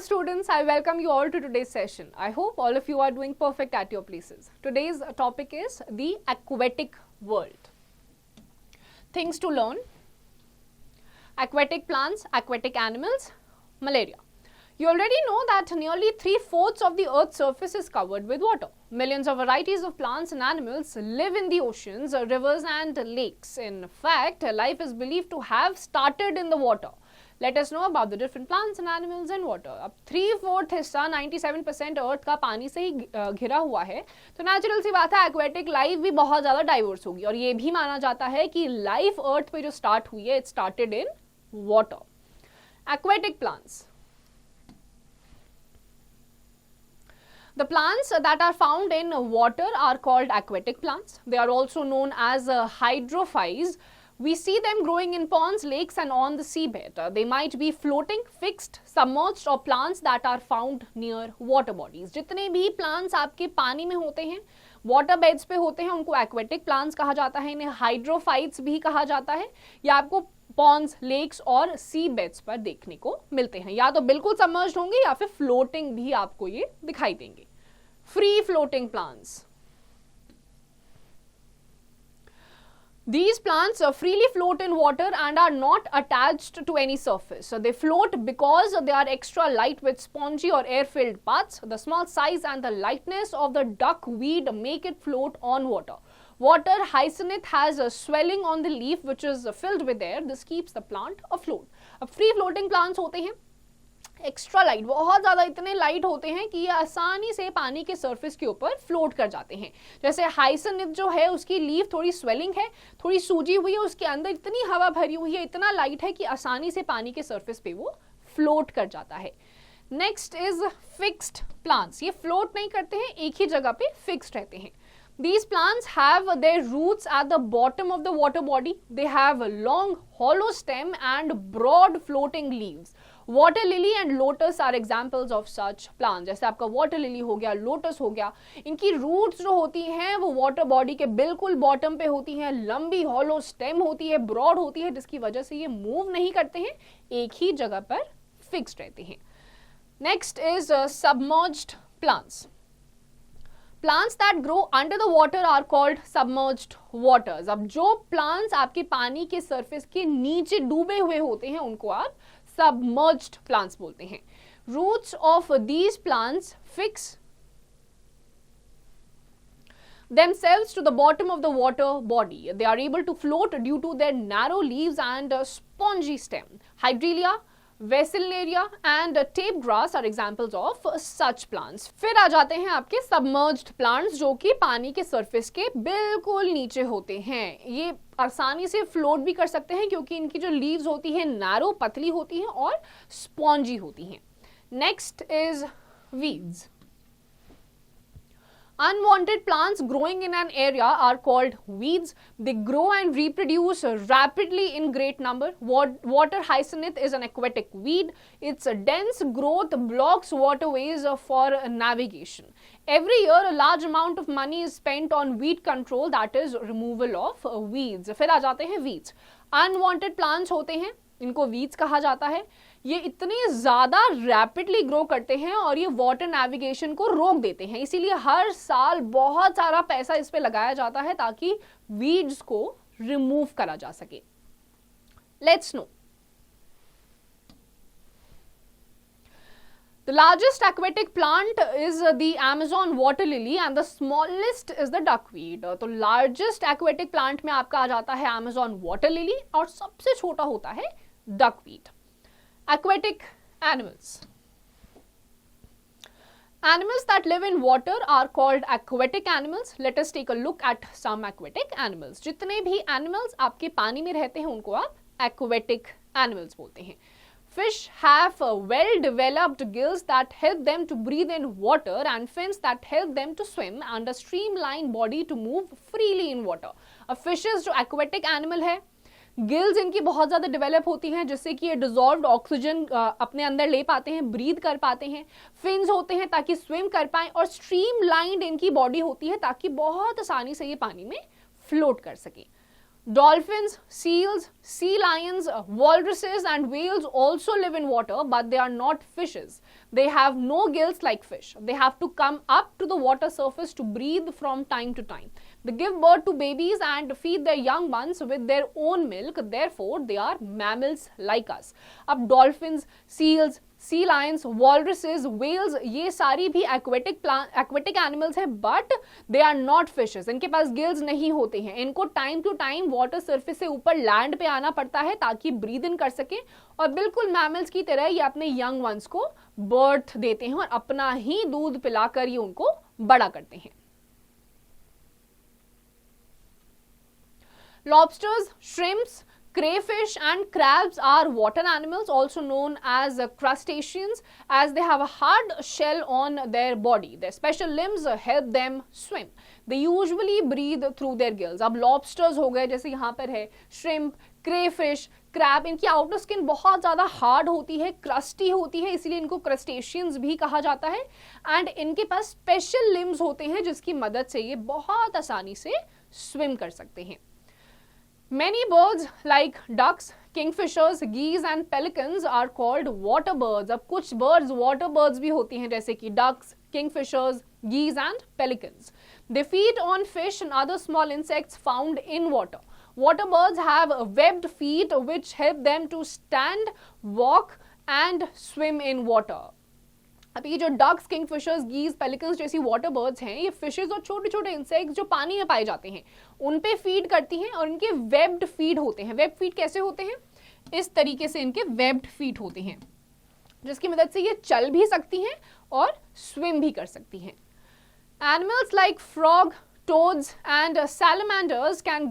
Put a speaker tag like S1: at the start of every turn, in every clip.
S1: students, I welcome you all to today's session. I hope all of you are doing perfect at your places. Today's topic is the aquatic world. Things to learn: aquatic plants, aquatic animals, malaria. You already know that nearly 3/4 of the Earth's surface is covered with water. Millions of varieties of plants and animals live in the oceans, rivers and lakes. In fact, life is believed to have started in the water. Let us know about the different plants and animals in water. अब 3/4 हिस्सा 97% अर्थ का पानी से ही घिरा हुआ है, तो natural सी बात है एक्वेटिक लाइफ भी बहुत ज़्यादा डाइवर्स होगी. और ये भी माना जाता है कि लाइफ अर्थ पे जो स्टार्ट हुई है, it started in water. Aquatic plants. The plants that are found in water are called aquatic plants. They are also known as hydrophytes. We see them growing in ponds, lakes and on the seabed. They might be floating, fixed, submerged or plants that are found near water bodies. जितने भी plants आपके पानी में होते हैं, water beds पे होते हैं, उनको aquatic plants कहा जाता है. इन्हें hydrophytes भी कहा जाता है. या आपको ponds, lakes और seabeds पर देखने को मिलते हैं. या तो बिल्कुल submerged होंगे या फिर floating भी आपको ये दिखाई देंगे. Free floating plants. These plants freely float in water and are not attached to any surface. So they float because they are extra light with spongy or air-filled parts. The small size and the lightness of the duckweed make it float on water. Water hyacinth has a swelling on the leaf which is filled with air. This keeps the plant afloat. अब free floating plants होते हैं extra light, बहुत ज़्यादा इतने light होते हैं कि ये आसानी से पानी के सरफेस के ऊपर फ्लोट कर जाते हैं. जैसे हाइसिन्थ जो है उसकी लीफ थोड़ी स्वेलिंग है, थोड़ी सूजी हुई है, उसके अंदर इतनी हवा भरी हुई है, इतना लाइट है कि आसानी से पानी के सरफेस पे वो फ्लोट कर जाता है. Next is fixed plants. ये फ्लोट नहीं करते हैं, एक ही जगह पे फिक्स्ड रहते हैं. These plants have their roots at the bottom of the water body. They have a long hollow stem and broad floating leaves. Water lily and lotus are examples of such plants. जैसे आपका water lily हो गया, lotus हो गया, इनकी roots जो होती हैं वो water body के बिल्कुल bottom पे होती हैं, लंबी hollow stem होती है, broad होती है, जिसकी वजह से ये move नहीं करते हैं, एक ही जगह पर fixed रहते हैं. Next is submerged plants. Plants that grow under the water are called submerged waters. अब जो plants आपके पानी के surface के नीचे डूबे हुए होते हैं उनको आप submerged plants बोलते हैं. Roots of these plants fix themselves to the bottom of the water body. They are able to float due to their narrow leaves and spongy stem. Hydrelia, Vesillaria and tape grass are examples of such plants. फिर आ जाते हैं आपके submerged plants जो कि पानी के surface के बिल्कुल नीचे होते हैं. ये आसानी से float भी कर सकते हैं क्योंकि इनकी जो leaves होती हैं narrow, पतली होती हैं और spongy होती हैं. Next is weeds. Unwanted plants growing in an area are called weeds. They grow and reproduce rapidly in great number. Water hyacinth is an aquatic weed. Its dense growth blocks waterways for navigation. Every year, a large amount of money is spent on weed control, that is removal of weeds. फिर आ जाते हैं weeds. Unwanted plants होते हैं, इनको weeds कहा जाता है. ये इतने ज़्यादा रैपिडली ग्रो करते हैं और ये वाटर नेविगेशन को रोक देते हैं, इसीलिए हर साल बहुत सारा पैसा इस पे लगाया जाता है ताकि वीड्स को रिमूव करा जा सके. Let's no. The largest aquatic plant is the Amazon water lily and the smallest is the duckweed. तो लार्जेस्ट aquatic plant में आपका आ जाता है Amazon water lily और सबसे छोटा होता है duckweed. Aquatic animals. Animals that live in water are called aquatic animals. Let us take a look at some aquatic animals. जितने भी animals आपके पानी में रहते हैं उनको आप aquatic animals बोलते हैं. Fish have well-developed gills that help them to breathe in water and fins that help them to swim and a streamlined body to move freely in water. Fishes जो aquatic animal है, gills इनकी बहुत ज़्यादा develop होती हैं जिससे कि ये डिजॉल्व्ड ऑक्सीजन अपने अंदर ले पाते हैं, ब्रीथ कर पाते हैं. फिन्स होते हैं ताकि स्विम कर पाएं और स्ट्रीमलाइंड इनकी बॉडी होती है ताकि बहुत आसानी से ये पानी में फ्लोट कर सके. Dolphins, seals, sea lions, walruses and whales also live in water, but they are not fishes. They have no gills like fish. They have to come up to the water surface to breathe from time to time. They give birth to babies and feed their young ones with their own milk. Therefore, they are mammals like us. अब dolphins, seals, sea lions, walruses, whales, ये सारी भी aquatic animals है, but they are not fishes. इनके पास gills नहीं होते हैं. इनको time to time water surface से ऊपर लैंड पे आना पड़ता है ताकि ब्रीद इन कर सके, और बिल्कुल मैमल्स की तरह ये अपने यंग वंस को बर्थ देते हैं और अपना ही दूध पिलाकर ये उनको बड़ा करते हैं. Lobsters, shrimps, crayfish and crabs are water animals, also known as crustaceans, as they have a hard shell on their body. Their special limbs help them swim. They usually breathe through their gills. अब lobsters हो गए, जैसे यहाँ पर है shrimp, crayfish, crab, इनकी outer skin बहुत ज़्यादा हार्ड होती है, क्रस्टी होती है, इसलिए इनको क्रस्टेशियंस भी कहा जाता है. एंड इनके पास स्पेशल लिम्स होते हैं जिसकी मदद से ये बहुत आसानी से स्विम कर सकते हैं. Many birds like ducks, kingfishers, geese and pelicans are called water birds. अब कुछ birds water birds भी होती हैं, जैसे कि ducks, kingfishers, geese and pelicans. They feed on fish and other small insects found in water. Water birds have webbed feet which help them to stand, walk and swim in water. अब ये जो ducks, kingfishers, गीज, pelicans जैसी water birds हैं, ये fishes और छोटे छोटे insects जो पानी में पाए जाते हैं उन पे फीड करती हैं, और इनके वेब्ड फीड होते हैं. वेब फीड कैसे होते हैं? इस तरीके से इनके वेब्ड फीड होते हैं, जिसकी मदद से ये चल भी सकती हैं और स्विम भी कर सकती हैं. Animals like frog, toads and salamanders can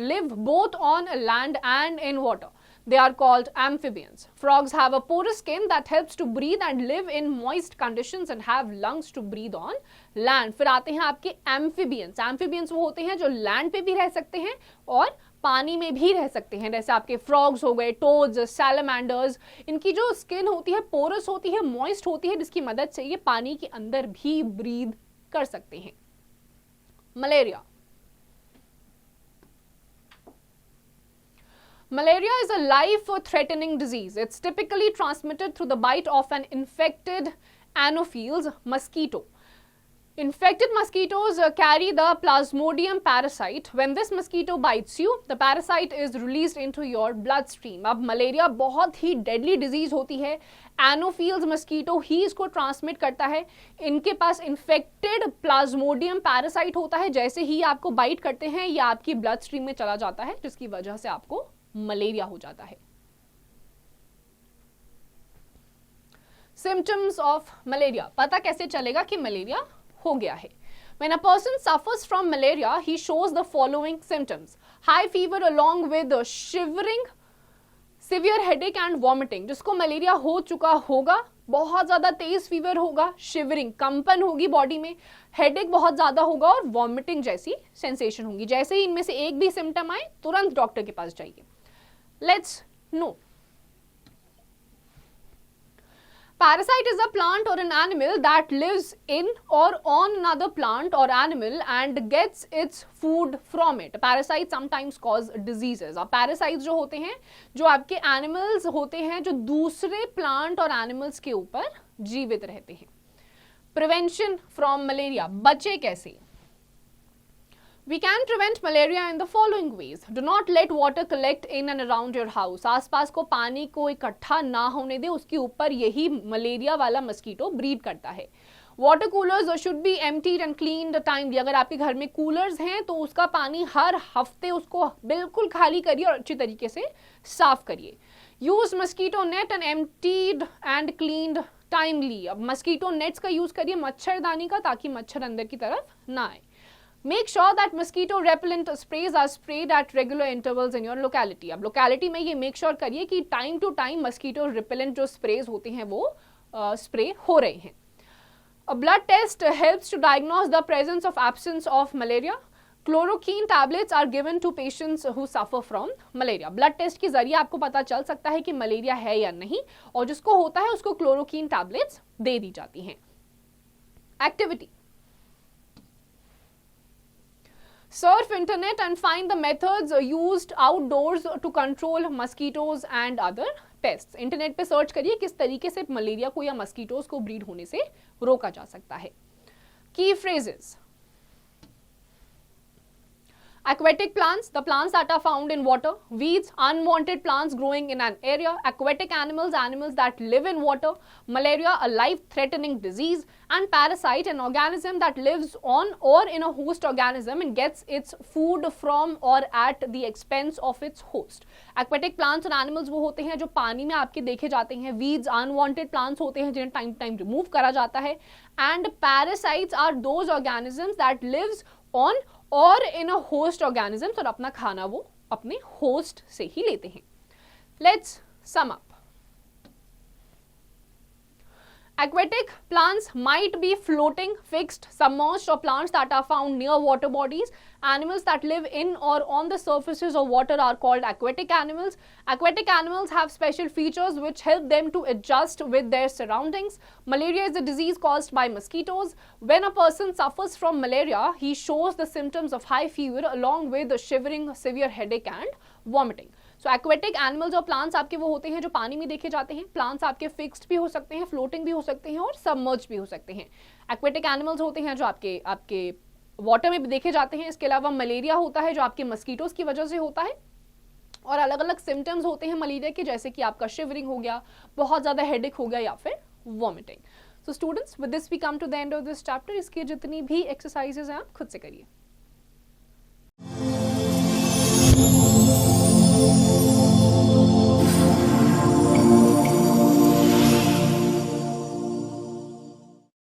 S1: live both on land and in water. They are called amphibians. Frogs have a porous skin that helps to breathe and live in moist conditions and have lungs to breathe on land. फिर आते हैं आपके amphibians. Amphibians वो होते हैं जो land पे भी रह सकते हैं और पानी में भी रह सकते हैं, जैसे आपके frogs हो गए, toads, salamanders. इनकी जो skin होती है porous होती है, moist होती है, जिसकी मदद से ये पानी के अंदर भी breathe कर सकते हैं. Malaria. Malaria is a life-threatening disease. It's typically transmitted through the bite of an infected Anopheles mosquito. Infected mosquitoes carry the Plasmodium parasite. When this mosquito bites you, the parasite is released into your bloodstream. अब malaria बहुत ही deadly disease होती है. Anopheles mosquito ही इसको transmit करता है. इनके पास infected Plasmodium parasite होता है. जैसे ही आपको bite करते हैं, ये आपकी bloodstream में चला जाता है, जिसकी वजह से आपको मलेरिया हो जाता है. Symptoms of malaria. पता कैसे चलेगा कि मलेरिया हो गया है? When a person suffers from malaria, he shows the following symptoms: high fever along with shivering, severe headache and vomiting. जिसको मलेरिया हो चुका होगा, बहुत ज़्यादा तेज फीवर होगा, शिवरिंग, कंपन होगी बॉडी में, हेडेक बहुत ज़्यादा होगा और वॉमिटिंग जैसी सेंसेशन होगी. जैसे ही इनमें से एक भी सिम्टम आए, तुरंत डॉक्टर के पास जाइए. Let's no. Parasite is a plant or an animal that lives in or on another plant or animal and gets its food from it. Parasites sometimes cause diseases. और parasites जो होते हैं, जो आपके animals होते हैं, जो दूसरे plant और animals के ऊपर जीवित रहते हैं. Prevention from malaria. बचे कैसे? We can prevent malaria in the following ways. Do not let water collect in and around your house. आसपास को पानी को इकट्ठा ना होने दे, उसके ऊपर यही मलेरिया वाला मस्कीटो ब्रीड करता है. Water coolers should be emptied and cleaned timely. अगर आपके घर में कूलर्स हैं तो उसका पानी हर हफ्ते उसको बिल्कुल खाली करिए और अच्छी तरीके से साफ करिए. Use mosquito net and emptied and cleaned timely. अब मस्कीटो नेट्स का यूज करिए, मच्छरदानी का, ताकि मच्छर अंदर की तरफ ना आए. Make sure that mosquito repellent sprays are sprayed at regular intervals in your locality. अब locality में ये make sure करिए कि time to time mosquito repellent जो sprays होते हैं वो spray हो रहे हैं. A blood test helps to diagnose the presence of absence of malaria. Chloroquine tablets are given to patients who suffer from malaria. Blood test के जरिए आपको पता चल सकता है कि मलेरिया है या नहीं, और जिसको होता है उसको क्लोरोक्वीन टैबलेट्स दे दी जाती हैं. Activity. Surf internet and find the methods used outdoors to control mosquitoes and other pests. Internet पे सर्च करिए किस तरीके से मलेरिया को या मस्कीटोज को ब्रीड होने से रोका जा सकता है. Key phrases. Aquatic plants, the plants that are found in water. Weeds, unwanted plants growing in an area. Aquatic animals, animals that live in water. Malaria, a life-threatening disease. And parasite, an organism that lives on or in a host organism and gets its food from or at the expense of its host. Aquatic plants and animals वो होते हैं जो पानी में आपके देखे जाते हैं. Weeds, unwanted plants होते हैं जिन्हें time to time remove करा जाता है. And parasites are those organisms that lives on और इन अ होस्ट ऑर्गेनिजम्स और अपना खाना वो अपने होस्ट से ही लेते हैं. Let's sum up. Aquatic plants might be floating, fixed, submerged, or plants that are found near water bodies. Animals that live in or on the surfaces of water are called aquatic animals. Aquatic animals have special features which help them to adjust with their surroundings. Malaria is a disease caused by mosquitoes. When a person suffers from malaria, he shows the symptoms of high fever along with shivering, severe headache and vomiting. So aquatic animals और plants आपके वो होते हैं जो पानी में देखे जाते हैं. प्लांट्स आपके फिक्स्ड भी हो सकते हैं, फ्लोटिंग भी हो सकते हैं और सबमर्ज भी हो सकते हैं. एक्वेटिक एनिमल्स होते हैं जो आपके वाटर में भी देखे जाते हैं. इसके अलावा मलेरिया होता है जो आपके मस्कीटोज की वजह से होता है और अलग अलग सिम्टम्स होते हैं मलेरिया के, जैसे कि आपका शिवरिंग हो गया, बहुत ज़्यादा हेडेक हो गया या फिर vomiting. So students, with this we come to the end of this chapter. इसकी जितनी भी एक्सरसाइजेज हैं आप खुद से करिए.